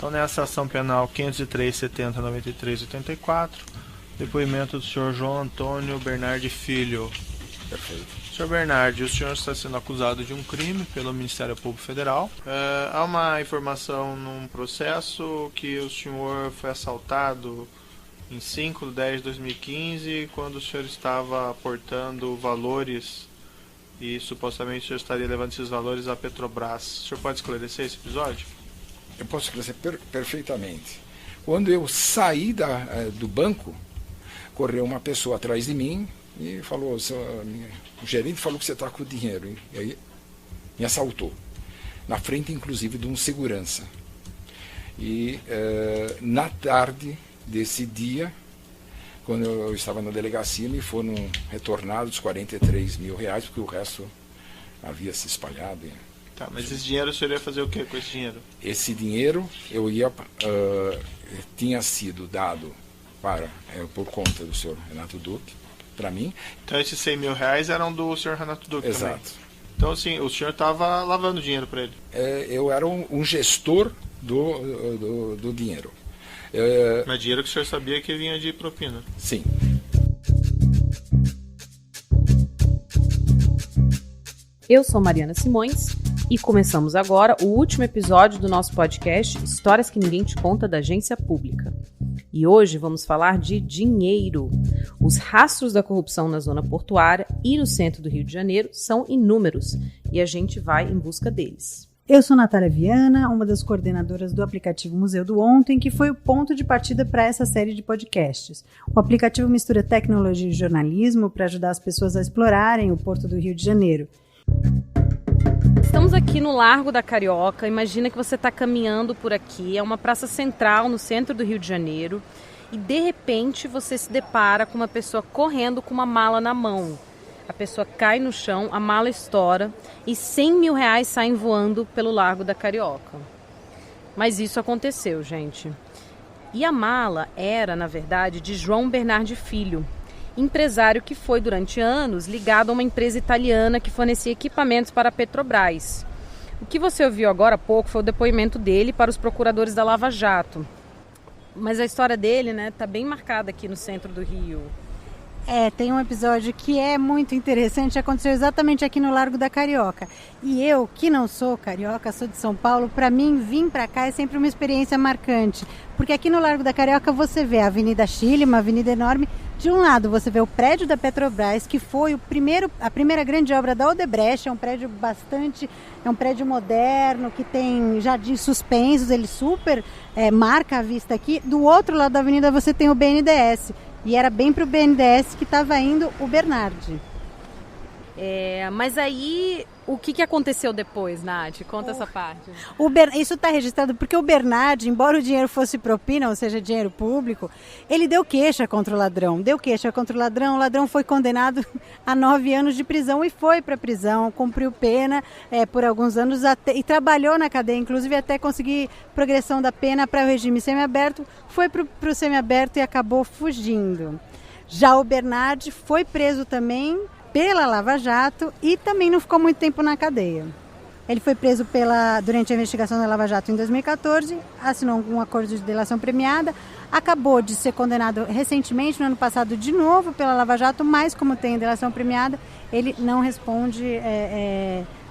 Então, nessa ação penal 503.70.93.84, depoimento do senhor João Antônio Bernardi Filho. Perfeito. Senhor Bernardi, o senhor está sendo acusado de um crime pelo Ministério Público Federal. Há uma informação num processo que o senhor foi assaltado em 5/10/2015, quando o senhor estava aportando valores e supostamente o senhor estaria levando esses valores à Petrobras. O senhor pode esclarecer esse episódio? Eu posso esclarecer perfeitamente. Quando eu saí do banco, correu uma pessoa atrás de mim e falou, o gerente falou que você está com o dinheiro. E aí me assaltou. Na frente, inclusive, de um segurança. E na tarde desse dia, quando eu estava na delegacia, me foram retornados 43 mil reais, porque o resto havia se espalhado. Tá, mas esse dinheiro o senhor ia fazer o que com esse dinheiro? Esse dinheiro tinha sido dado por conta do senhor Renato Duque, para mim. Então esses 100 mil reais eram do senhor Renato Duque. Exato. Também. Então assim, o senhor estava lavando dinheiro para ele? Eu era um gestor do dinheiro. Mas dinheiro que o senhor sabia que vinha de propina? Sim. Eu sou Mariana Simões e começamos agora o último episódio do nosso podcast Histórias que Ninguém Te Conta da Agência Pública. E hoje vamos falar de dinheiro. Os rastros da corrupção na zona portuária e no centro do Rio de Janeiro são inúmeros e a gente vai em busca deles. Eu sou Natália Viana, uma das coordenadoras do aplicativo Museu do Ontem, que foi o ponto de partida para essa série de podcasts. O aplicativo mistura tecnologia e jornalismo para ajudar as pessoas a explorarem o Porto do Rio de Janeiro. Estamos aqui no Largo da Carioca. Imagina que você está caminhando por aqui. É uma praça central no centro do Rio de Janeiro. E de repente você se depara com uma pessoa correndo com uma mala na mão. A pessoa cai no chão, a mala estoura e 100 mil reais saem voando pelo Largo da Carioca. Mas isso aconteceu, gente. E a mala era, na verdade, de João Bernardi Filho, empresário que foi durante anos ligado a uma empresa italiana que fornecia equipamentos para a Petrobras. O que você ouviu agora há pouco foi o depoimento dele para os procuradores da Lava Jato. Mas a história dele, tá bem marcada aqui no centro do Rio. Tem um episódio que é muito interessante, aconteceu exatamente aqui no Largo da Carioca. E eu, que não sou carioca, sou de São Paulo, para mim vir para cá é sempre uma experiência marcante. Porque aqui no Largo da Carioca você vê a Avenida Chile, uma avenida enorme. De um lado você vê o prédio da Petrobras, que foi a primeira grande obra da Odebrecht, é um prédio moderno, que tem jardins suspensos, ele super marca a vista aqui. Do outro lado da avenida você tem o BNDES. E era bem para o BNDES que estava indo o Bernardi. Mas aí, o que aconteceu depois, Nath? Conta essa parte. Isso está registrado porque o Bernardi, embora o dinheiro fosse propina, ou seja, dinheiro público, ele deu queixa contra o ladrão. O ladrão foi condenado a 9 anos de prisão e foi para a prisão, cumpriu pena por alguns anos e trabalhou na cadeia, inclusive até conseguir progressão da pena para o regime semiaberto, foi para o semiaberto e acabou fugindo. Já o Bernardi foi preso também pela Lava Jato e também não ficou muito tempo na cadeia. Ele foi preso durante a investigação da Lava Jato em 2014, assinou um acordo de delação premiada, acabou de ser condenado recentemente, no ano passado, de novo pela Lava Jato, mas como tem delação premiada, ele não responde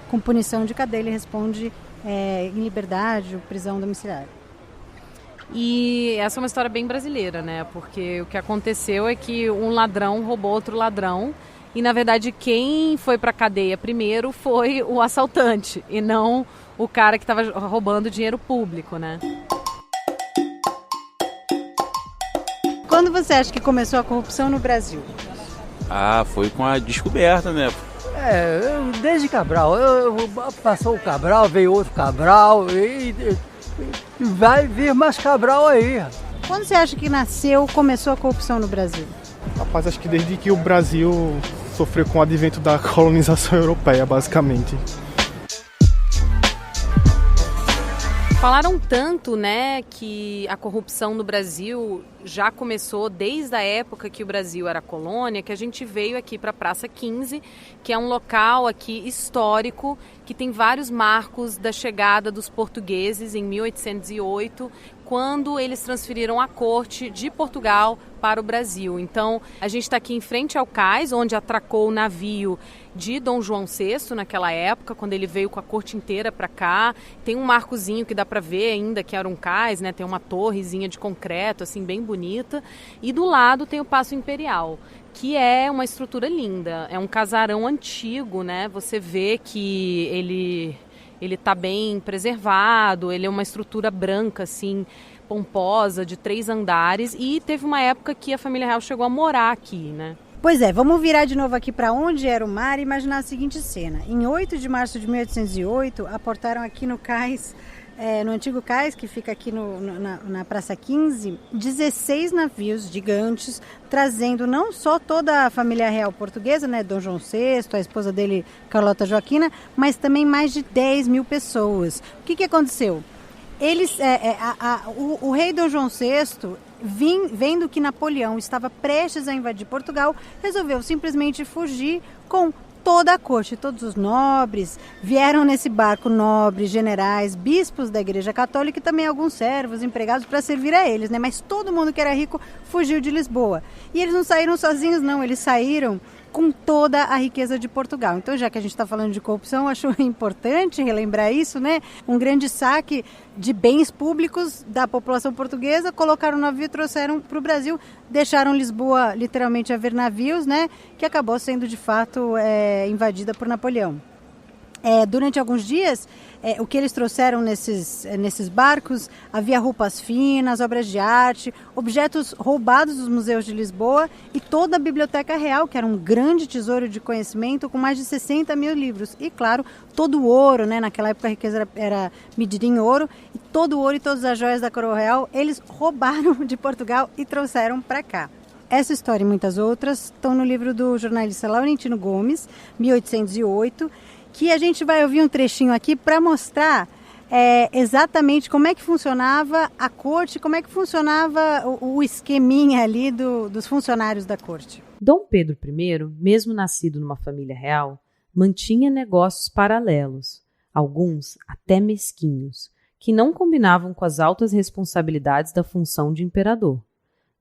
com punição de cadeia, ele responde em liberdade ou prisão domiciliar. E essa é uma história bem brasileira, Porque o que aconteceu é que um ladrão roubou outro ladrão. E, na verdade, quem foi para a cadeia primeiro foi o assaltante e não o cara que estava roubando dinheiro público, Quando você acha que começou a corrupção no Brasil? Foi com a descoberta, Desde Cabral. Passou o Cabral, veio outro Cabral e vai vir mais Cabral aí. Quando você acha que começou a corrupção no Brasil? Rapaz, acho que desde que o Brasil sofreu com o advento da colonização europeia, basicamente. Falaram tanto, que a corrupção no Brasil já começou desde a época que o Brasil era colônia, que a gente veio aqui para a Praça 15, que é um local aqui histórico que tem vários marcos da chegada dos portugueses em 1808, quando eles transferiram a corte de Portugal para o Brasil. Então, a gente está aqui em frente ao cais, onde atracou o navio de Dom João VI naquela época, quando ele veio com a corte inteira para cá. Tem um marcozinho que dá para ver ainda que era um cais, né? Tem uma torrezinha de concreto, assim, bem bonita. E do lado tem o Paço Imperial, que é uma estrutura linda. É um casarão antigo, né? Você vê que ele está bem preservado, ele é uma estrutura branca, assim, pomposa, de 3 andares, e teve uma época que a família real chegou a morar aqui, né? Pois é, vamos virar de novo aqui para onde era o mar e imaginar a seguinte cena. Em 8 de março de 1808, aportaram aqui no cais, no antigo cais, que fica aqui na Praça 15, 16 navios gigantes, trazendo não só toda a família real portuguesa, né, Dom João VI, a esposa dele, Carlota Joaquina, mas também mais de 10 mil pessoas. O que aconteceu? O rei Dom João VI, vendo que Napoleão estava prestes a invadir Portugal, resolveu simplesmente fugir com toda a corte, todos os nobres. Vieram nesse barco nobres, generais, bispos da Igreja Católica e também alguns servos, empregados para servir a eles, né? Mas todo mundo que era rico fugiu de Lisboa. E eles não saíram sozinhos, não, eles saíram com toda a riqueza de Portugal. Então, já que a gente está falando de corrupção, acho importante relembrar isso, né? Um grande saque de bens públicos da população portuguesa, colocaram no navio e trouxeram para o Brasil, deixaram Lisboa literalmente a ver navios, né? Que acabou sendo de fato invadida por Napoleão. Durante alguns dias, o que eles trouxeram nesses barcos, havia roupas finas, obras de arte, objetos roubados dos museus de Lisboa e toda a Biblioteca Real, que era um grande tesouro de conhecimento com mais de 60 mil livros. E, claro, todo o ouro, né? Naquela época a riqueza era medida em ouro, e todo o ouro e todas as joias da coroa real, eles roubaram de Portugal e trouxeram para cá. Essa história e muitas outras estão no livro do jornalista Laurentino Gomes, 1808, que a gente vai ouvir um trechinho aqui para mostrar exatamente como é que funcionava a corte, como é que funcionava o esqueminha ali dos funcionários da corte. Dom Pedro I, mesmo nascido numa família real, mantinha negócios paralelos, alguns até mesquinhos, que não combinavam com as altas responsabilidades da função de imperador.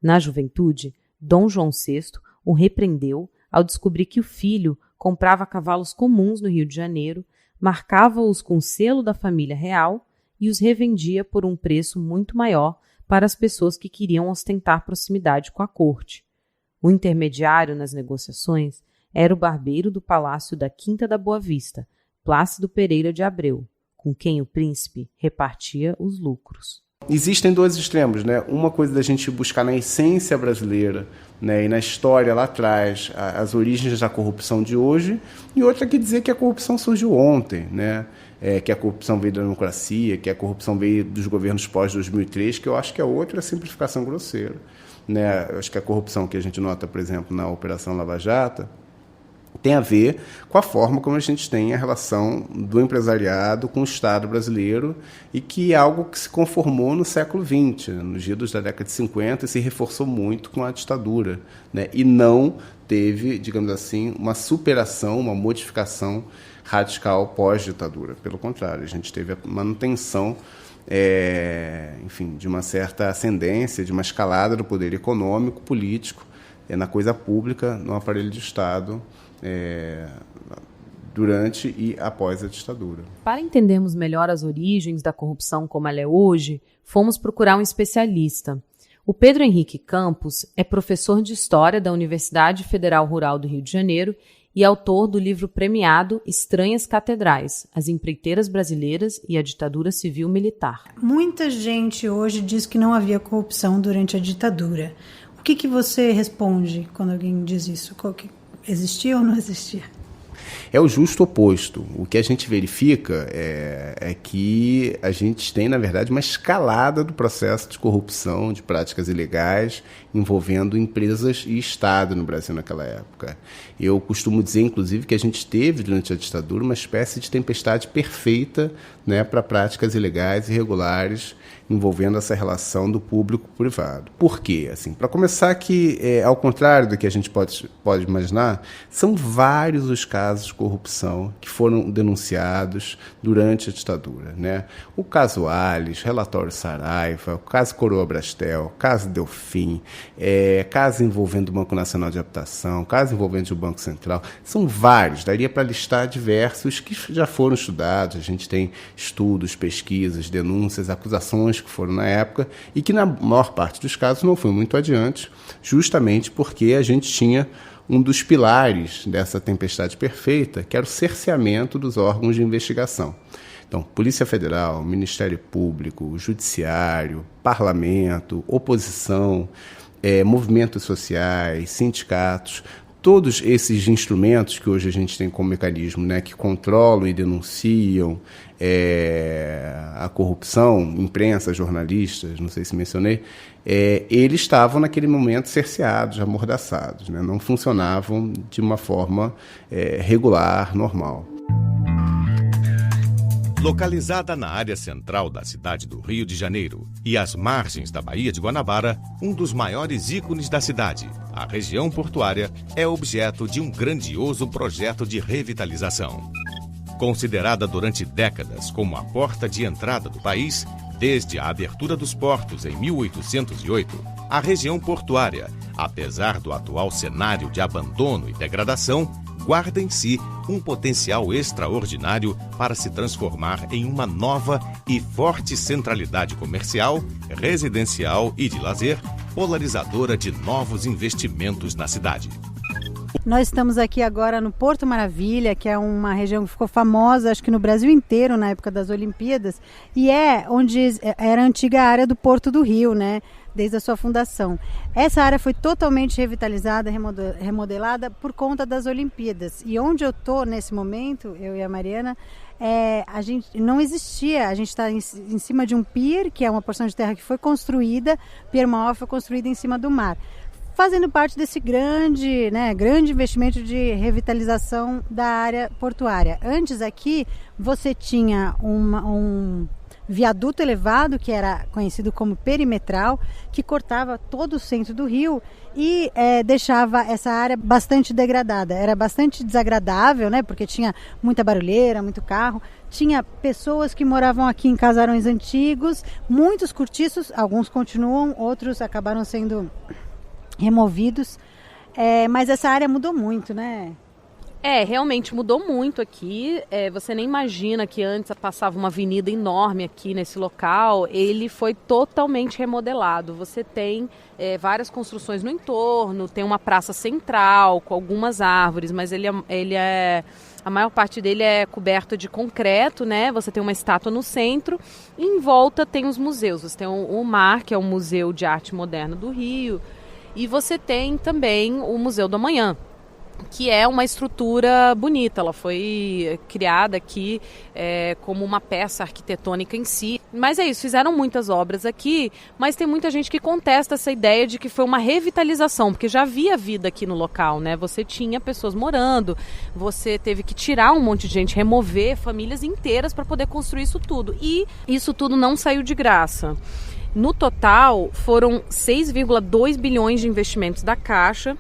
Na juventude, Dom João VI o repreendeu ao descobrir que o filho comprava cavalos comuns no Rio de Janeiro, marcava-os com o selo da família real e os revendia por um preço muito maior para as pessoas que queriam ostentar proximidade com a corte. O intermediário nas negociações era o barbeiro do Palácio da Quinta da Boa Vista, Plácido Pereira de Abreu, com quem o príncipe repartia os lucros. Existem dois extremos, né? Uma coisa da gente buscar na essência brasileira, né, e na história lá atrás, as origens da corrupção de hoje, e outra que dizer que a corrupção surgiu ontem, né? Que a corrupção veio da democracia, que a corrupção veio dos governos pós-2003, que eu acho que é outra simplificação grosseira, né? Eu acho que a corrupção que a gente nota, por exemplo, na Operação Lava Jato, tem a ver com a forma como a gente tem a relação do empresariado com o Estado brasileiro e que é algo que se conformou no século XX, nos idos da década de 50, e se reforçou muito com a ditadura, né? E não teve, digamos assim, uma superação, uma modificação radical pós-ditadura. Pelo contrário, a gente teve a manutenção enfim, de uma certa ascendência, de uma escalada do poder econômico, político, na coisa pública, no aparelho de Estado, durante e após a ditadura. Para entendermos melhor as origens da corrupção como ela é hoje, fomos procurar um especialista. O Pedro Henrique Campos é professor de História da Universidade Federal Rural do Rio de Janeiro e autor do livro premiado Estranhas Catedrais, as empreiteiras brasileiras e a ditadura civil-militar. Muita gente hoje diz que não havia corrupção durante a ditadura. O que você responde quando alguém diz isso? Existia ou não existia? É o justo oposto. O que a gente verifica é que a gente tem, na verdade, uma escalada do processo de corrupção, de práticas ilegais, envolvendo empresas e Estado no Brasil naquela época. Eu costumo dizer, inclusive, que a gente teve, durante a ditadura, uma espécie de tempestade perfeita, né, para práticas ilegais e irregulares envolvendo essa relação do público-privado. Por quê? Assim, para começar, que, ao contrário do que a gente pode imaginar, são vários os casos casos de corrupção que foram denunciados durante a ditadura, né? O caso Allis, relatório Saraiva, o caso Coroa Brastel, caso Delfim, caso envolvendo o Banco Nacional de Habitação, caso envolvendo o Banco Central. São vários, daria para listar diversos que já foram estudados. A gente tem estudos, pesquisas, denúncias, acusações que foram na época e que na maior parte dos casos não foi muito adiante, justamente porque a gente tinha um dos pilares dessa tempestade perfeita, que era o cerceamento dos órgãos de investigação. Então, Polícia Federal, Ministério Público, Judiciário, Parlamento, oposição, movimentos sociais, sindicatos, todos esses instrumentos que hoje a gente tem como mecanismo, né, que controlam e denunciam a corrupção, imprensa, jornalistas, não sei se mencionei, eles estavam naquele momento cerceados, amordaçados, né, não funcionavam de uma forma regular, normal. Localizada na área central da cidade do Rio de Janeiro e às margens da Baía de Guanabara, um dos maiores ícones da cidade, a região portuária, é objeto de um grandioso projeto de revitalização. Considerada durante décadas como a porta de entrada do país, desde a abertura dos portos em 1808, a região portuária, apesar do atual cenário de abandono e degradação, guarda em si um potencial extraordinário para se transformar em uma nova e forte centralidade comercial, residencial e de lazer, polarizadora de novos investimentos na cidade. Nós estamos aqui agora no Porto Maravilha, que é uma região que ficou famosa, acho que no Brasil inteiro, na época das Olimpíadas, e é onde era a antiga área do Porto do Rio, né? Desde a sua fundação. Essa área foi totalmente revitalizada, remodelada por conta das Olimpíadas. E onde eu estou nesse momento, eu e a Mariana, a gente não existia. A gente está em cima de um pier, que é uma porção de terra que foi construída, pier maior foi construída em cima do mar, fazendo parte desse grande investimento de revitalização da área portuária. Antes aqui você tinha um viaduto elevado, que era conhecido como perimetral, que cortava todo o centro do rio e deixava essa área bastante degradada. Era bastante desagradável, né? Porque tinha muita barulheira, muito carro. Tinha pessoas que moravam aqui em casarões antigos, muitos cortiços, alguns continuam, outros acabaram sendo removidos. Mas essa área mudou muito, né? Realmente mudou muito aqui. Você nem imagina que antes passava uma avenida enorme aqui nesse local. Ele foi totalmente remodelado. Você tem várias construções no entorno, tem uma praça central com algumas árvores, mas a maior parte dele é coberta de concreto, né? Você tem uma estátua no centro e em volta tem os museus. Você tem o MAR, que é o Museu de Arte Moderna do Rio, e você tem também o Museu do Amanhã, que é uma estrutura bonita. Ela foi criada aqui como uma peça arquitetônica em si. Mas é isso, fizeram muitas obras aqui, mas tem muita gente que contesta essa ideia de que foi uma revitalização, porque já havia vida aqui no local, né? Você tinha pessoas morando, você teve que tirar um monte de gente, remover famílias inteiras para poder construir isso tudo. E isso tudo não saiu de graça. No total, foram 6,2 bilhões de investimentos da Caixa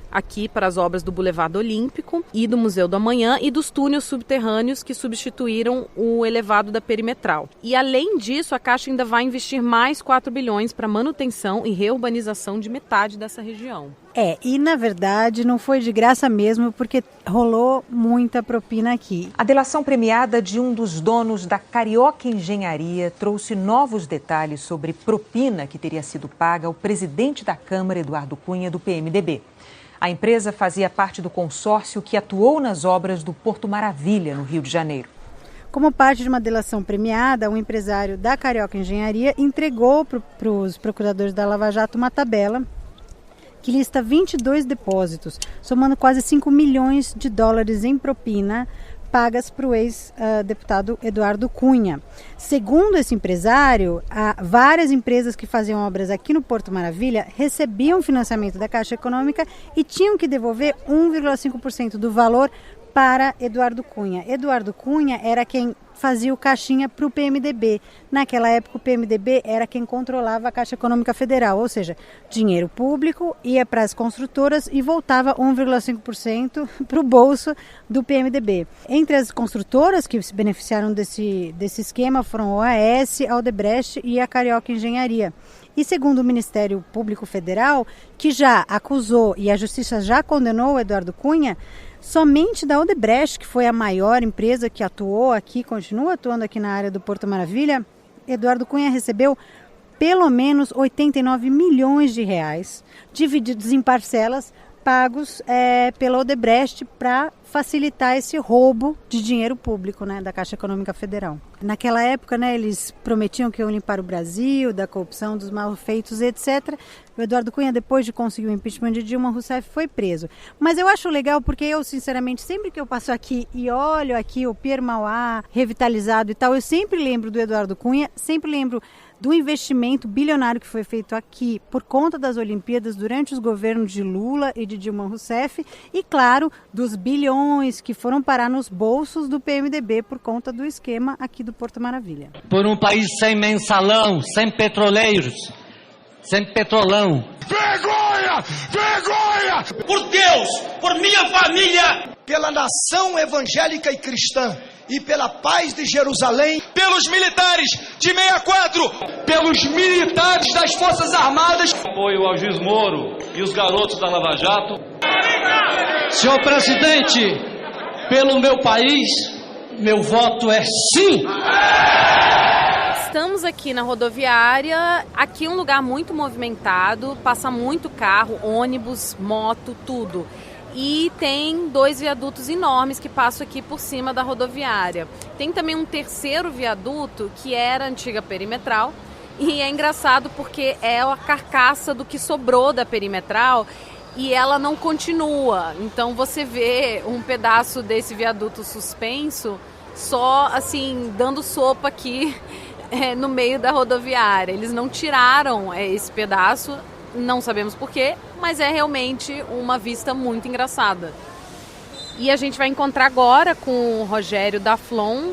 aqui para as obras do Boulevard Olímpico e do Museu do Amanhã e dos túneis subterrâneos que substituíram o elevado da perimetral. E além disso, a Caixa ainda vai investir mais 4 bilhões para manutenção e reurbanização de metade dessa região. E na verdade não foi de graça mesmo, porque rolou muita propina aqui. A delação premiada de um dos donos da Carioca Engenharia trouxe novos detalhes sobre propina que teria sido paga ao presidente da Câmara, Eduardo Cunha, do PMDB. A empresa fazia parte do consórcio que atuou nas obras do Porto Maravilha, no Rio de Janeiro. Como parte de uma delação premiada, um empresário da Carioca Engenharia entregou para os procuradores da Lava Jato uma tabela que lista 22 depósitos, somando quase 5 milhões de dólares em propina, pagas para o ex-deputado Eduardo Cunha. Segundo esse empresário, várias empresas que faziam obras aqui no Porto Maravilha recebiam financiamento da Caixa Econômica e tinham que devolver 1,5% do valor para Eduardo Cunha. Eduardo Cunha era quem fazia o caixinha para o PMDB. Naquela época o PMDB era quem controlava a Caixa Econômica Federal, ou seja, dinheiro público ia para as construtoras e voltava 1,5% para o bolso do PMDB. Entre as construtoras que se beneficiaram desse esquema foram a OAS, a Odebrecht e a Carioca Engenharia. E segundo o Ministério Público Federal, que já acusou e a Justiça já condenou o Eduardo Cunha, somente da Odebrecht, que foi a maior empresa que atuou aqui, continua atuando aqui na área do Porto Maravilha, Eduardo Cunha recebeu pelo menos 89 milhões de reais, divididos em parcelas, pagos pela Odebrecht para facilitar esse roubo de dinheiro público, né, da Caixa Econômica Federal. Naquela época, né, eles prometiam que iam limpar o Brasil, da corrupção, dos malfeitos, etc. O Eduardo Cunha, depois de conseguir o impeachment de Dilma Rousseff, foi preso. Mas eu acho legal porque eu, sinceramente, sempre que eu passo aqui e olho aqui o Pier Mauá revitalizado e tal, eu sempre lembro do Eduardo Cunha, sempre lembro do investimento bilionário que foi feito aqui por conta das Olimpíadas durante os governos de Lula e de Dilma Rousseff e, claro, dos bilhões que foram parar nos bolsos do PMDB por conta do esquema aqui do Porto Maravilha. Por um país sem mensalão, sem petroleiros, sem petrolão. Vergonha! Vergonha! Por Deus, por minha família, pela nação evangélica e cristã e pela paz de Jerusalém, pelos militares de 64, pelos militares das Forças Armadas, apoio ao juiz Moro e os garotos da Lava Jato. Senhor presidente, pelo meu país, meu voto é sim. Estamos aqui na rodoviária, aqui é um lugar muito movimentado, passa muito carro, ônibus, moto, tudo. E tem 2 viadutos enormes que passam aqui por cima da rodoviária. Tem também um terceiro viaduto que era a antiga perimetral. E é engraçado porque é a carcaça do que sobrou da perimetral e ela não continua. Então você vê um pedaço desse viaduto suspenso só assim dando sopa aqui no meio da rodoviária. Eles não tiraram esse pedaço. Não sabemos porquê, mas é realmente uma vista muito engraçada. E a gente vai encontrar agora com o Rogério Daflon,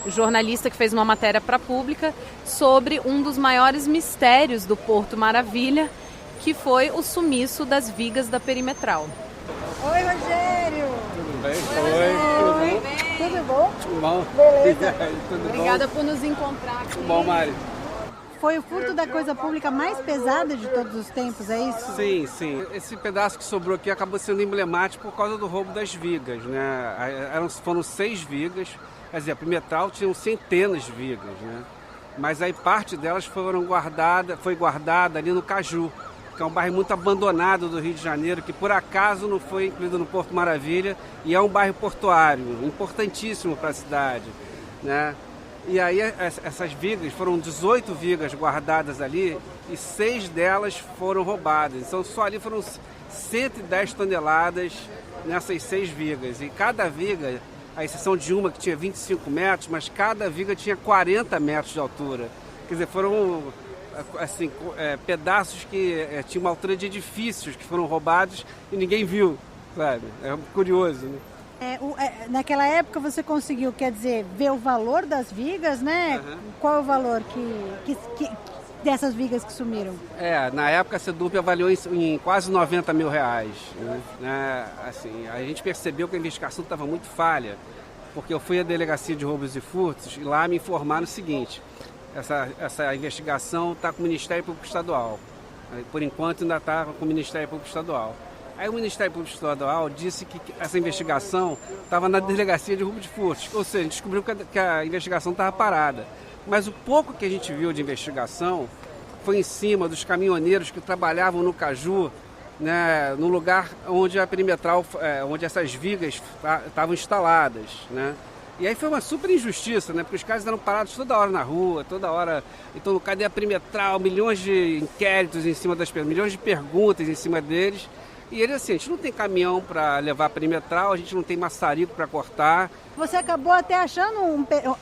jornalista que fez uma matéria para a Pública, sobre um dos maiores mistérios do Porto Maravilha, que foi o sumiço das vigas da perimetral. Oi, Rogério! Tudo bem? Oi. Tudo bom? Tudo bom? Beleza. Tudo Obrigada bom? por nos encontrar aqui. Tudo bom, Mari? Foi o furto da coisa pública mais pesada de todos os tempos, é isso? Sim, sim. Esse pedaço que sobrou aqui acabou sendo emblemático por causa do roubo das vigas, né? Foram 6 vigas, quer dizer, a perimetral tinha centenas de vigas, né? Mas aí parte delas foi guardada ali no Caju, que é um bairro muito abandonado do Rio de Janeiro, que por acaso não foi incluído no Porto Maravilha, e é um bairro portuário, importantíssimo para a cidade, né? E aí essas vigas, foram 18 vigas guardadas ali e 6 delas foram roubadas. Então só ali foram 110 toneladas nessas 6 vigas. E cada viga, a exceção de uma que tinha 25 metros, mas cada viga tinha 40 metros de altura. Quer dizer, foram assim, pedaços que tinham uma altura de edifícios que foram roubados e ninguém viu, sabe? É curioso, né? Naquela época você conseguiu, quer dizer, ver o valor das vigas, né? Uhum. Qual é o valor dessas vigas que sumiram? Na época a Sedurp avaliou em quase 90 mil reais. Né? Assim, a gente percebeu que a investigação estava muito falha, porque eu fui à Delegacia de Roubos e Furtos e lá me informaram o seguinte: essa investigação está com o Ministério Público Estadual. Por enquanto ainda está com o Ministério Público Estadual. Aí o Ministério Público Estadual disse que essa investigação estava na Delegacia de Roubos e Furtos, ou seja, descobriu que a investigação estava parada. Mas o pouco que a gente viu de investigação foi em cima dos caminhoneiros que trabalhavam no Caju, né, no lugar onde a perimetral, onde essas vigas estavam instaladas, né? E aí foi uma super injustiça, né? Porque os caras eram parados toda hora na rua, toda hora. Então, cadê a perimetral? Milhões de inquéritos em cima das pessoas, milhões de perguntas em cima deles. E eles assim, a gente não tem caminhão para levar a perimetral, a gente não tem maçarico para cortar. Você acabou até achando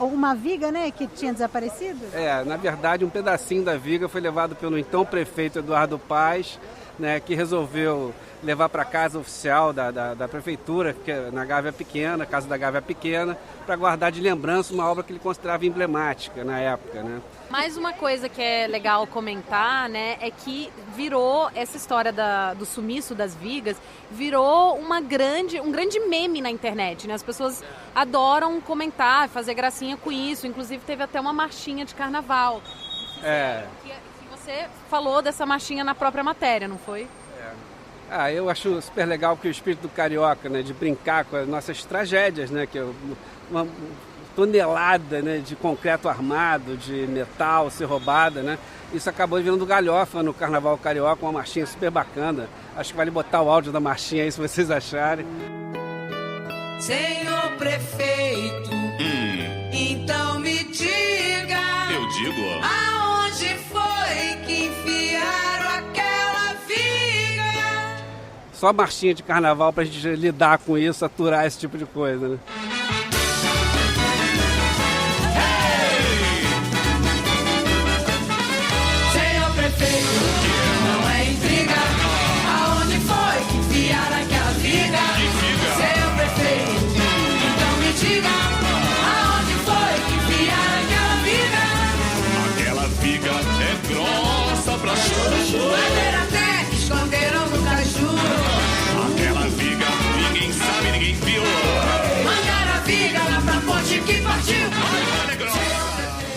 uma viga, né, que tinha desaparecido? Na verdade, um pedacinho da viga foi levado pelo então prefeito Eduardo Paes né, que resolveu levar para a casa oficial da prefeitura, que é na Gávea Pequena, Casa da Gávea Pequena, para guardar de lembrança uma obra que ele considerava emblemática na época, né? Mais uma coisa que é legal comentar, né, é que virou essa história do sumiço das vigas, virou um grande meme na internet, né? As pessoas adoram comentar, fazer gracinha com isso, inclusive teve até uma marchinha de carnaval. Que você falou dessa marchinha na própria matéria, não foi? Eu acho super legal que o espírito do carioca, né, de brincar com as nossas tragédias, né, que é uma tonelada, né, de concreto armado, de metal ser roubada, né? Isso acabou virando galhofa no Carnaval Carioca, uma marchinha super bacana. Acho que vale botar o áudio da marchinha aí, se vocês acharem. Senhor prefeito, então me diga. Eu digo. Aonde foi que enfiaram aquela viga? Só marchinha de carnaval pra gente lidar com isso, aturar esse tipo de coisa, né?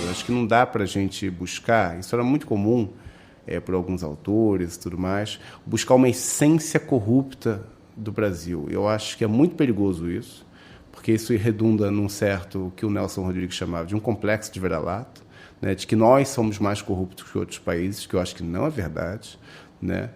Eu acho que não dá para a gente buscar, isso era muito comum por alguns autores e tudo mais, buscar uma essência corrupta do Brasil. Eu acho que é muito perigoso isso, porque isso redunda num certo, que o Nelson Rodrigues chamava de um complexo de vira-lata, né, de que nós somos mais corruptos que outros países, que eu acho que não é verdade, né?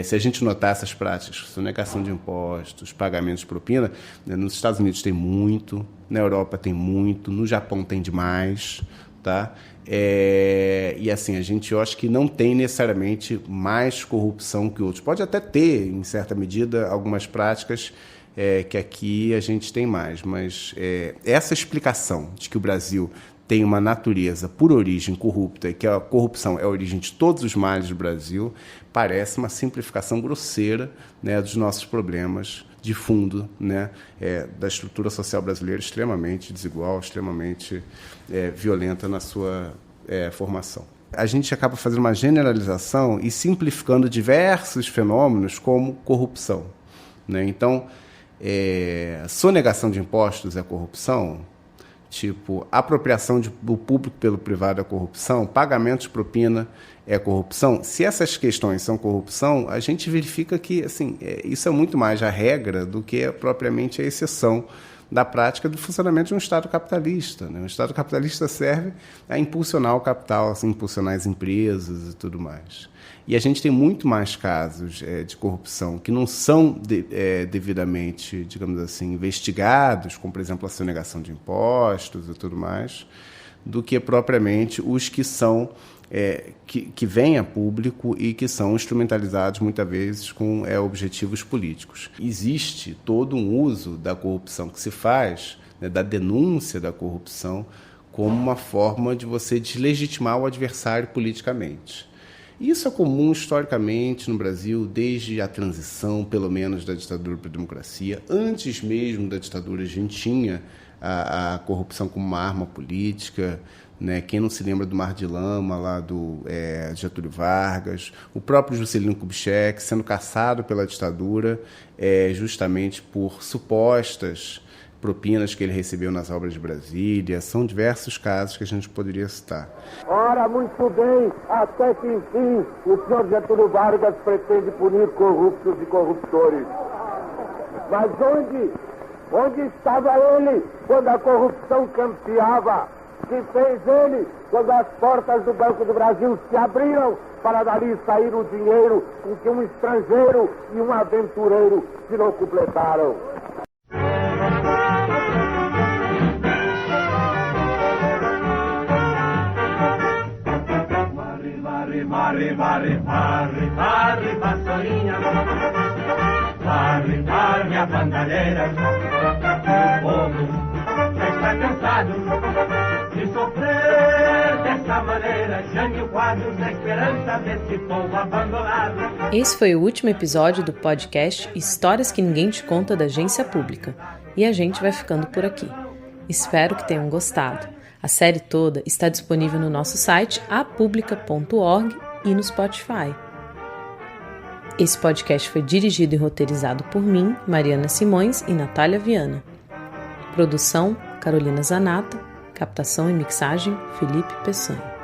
Se a gente notar essas práticas, sonegação de impostos, pagamentos de propina, né, nos Estados Unidos tem muito, na Europa tem muito, no Japão tem demais, tá? E assim, eu acho que não tem necessariamente mais corrupção que outros. Pode até ter, em certa medida, algumas práticas que aqui a gente tem mais, mas essa explicação de que o Brasil tem uma natureza por origem corrupta e que a corrupção é a origem de todos os males do Brasil, parece uma simplificação grosseira, né, dos nossos problemas de fundo, né, da estrutura social brasileira extremamente desigual, extremamente violenta na sua formação. A gente acaba fazendo uma generalização e simplificando diversos fenômenos como corrupção, né? Então, sonegação de impostos é corrupção? Tipo, apropriação do público pelo privado é corrupção, pagamento de propina é corrupção. Se essas questões são corrupção, a gente verifica que assim, isso é muito mais a regra do que propriamente a exceção da prática do funcionamento de um Estado capitalista, né? Um Estado capitalista serve a impulsionar o capital, assim, impulsionar as empresas e tudo mais. E a gente tem muito mais casos de corrupção que não são devidamente, digamos assim, investigados, como, por exemplo, a sonegação de impostos e tudo mais, do que propriamente os que são que vêm a público e que são instrumentalizados muitas vezes com objetivos políticos. Existe todo um uso da corrupção que se faz, né, da denúncia da corrupção, como uma forma de você deslegitimar o adversário politicamente. Isso é comum historicamente no Brasil desde a transição, pelo menos, da ditadura para a democracia. Antes mesmo da ditadura, a gente tinha a corrupção como uma arma política, né? Quem não se lembra do Mar de Lama, lá do Getúlio Vargas, o próprio Juscelino Kubitschek sendo caçado pela ditadura justamente por supostas propinas que ele recebeu nas obras de Brasília. São diversos casos que a gente poderia citar. Ora, muito bem, até que enfim o senhor Getúlio Vargas pretende punir corruptos e corruptores. Mas onde estava ele quando a corrupção campeava? Que fez ele quando as portas do Banco do Brasil se abriram para dali sair o dinheiro em que um estrangeiro e um aventureiro se locupletaram? Varre, vassourinha, varre a bandalheira. O povo já está cansado de sofrer dessa dessa maneira, Jânio Quadros, a esperança desse povo abandonado. Esse foi o último episódio do podcast Histórias que Ninguém Te Conta da Agência Pública. E a gente vai ficando por aqui. Espero que tenham gostado. A série toda está disponível no nosso site apublica.org e no Spotify. Esse podcast foi dirigido e roteirizado por mim, Mariana Simões e Natália Viana. Produção, Carolina Zanata. Captação e mixagem, Felipe Peçanha.